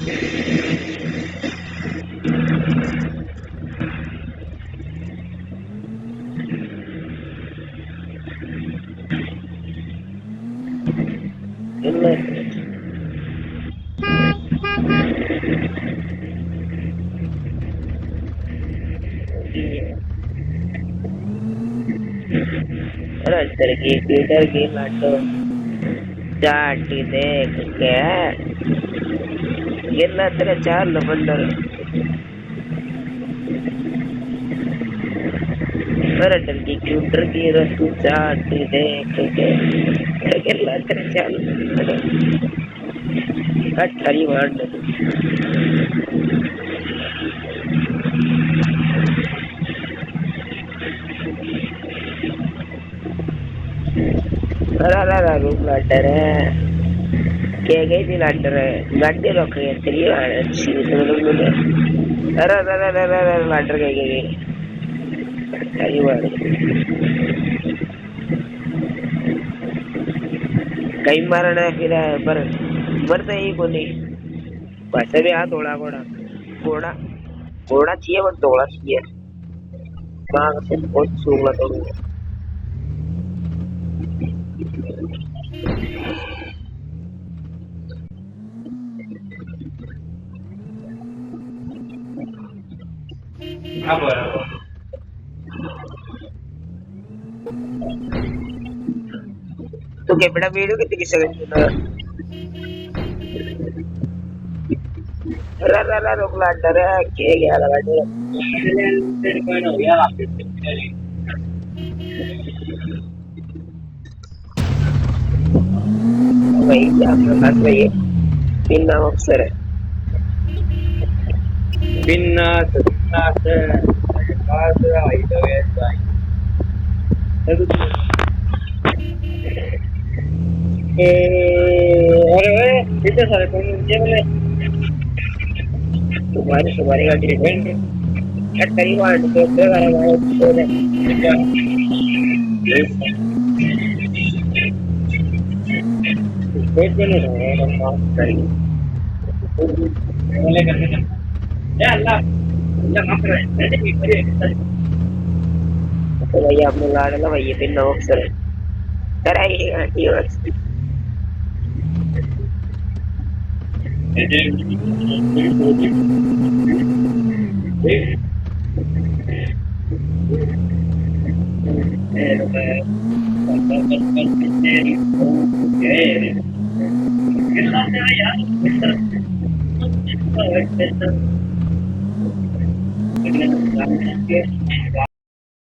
ಇಲ್ಲ अंदर की इधर की लाटो चाटी देख के गिरना तेरे चार बंदर अंदर की कंप्यूटर की रस्तू चाटी देख के गिरना तेरे चार अठारी वार्ड अरे रूम लाटर है क्या गई थी लाटर है गड्ढे लोग तेरी अरे अरे अरे अरे लाटर कह गई अठारी वार्ड कई मारना है फिर पर मरता ही को नहीं वैसे भी हाँ थोड़ा घोड़ा घोड़ा घोड़ा चाहिए बट थोड़ा चाहिए मांग से बहुत सूंगा तोड़ूंगा हाँ बराबर तो क्या बेटा वीडियो कितनी की सेकंड अरे अरे अरे रोक ला डर है क्या गया लगा डर हो गया वही क्या आपके पास वही है तीन नाम अफसर है बिन्नास बिन्नास पास आई तो ऐसा अरे कितने सारे कौन ये बोले तुम्हारी तुम्हारी गाड़ी रिपेंट करीब आठ तो घर हमारे तो वेट में नहीं है हम करेंगे बोले करते हैं या अल्लाह अल्लाह माफ करे तो भैया आपने ला डाला भैया फिर नमक सर कराइएगा ये बस यार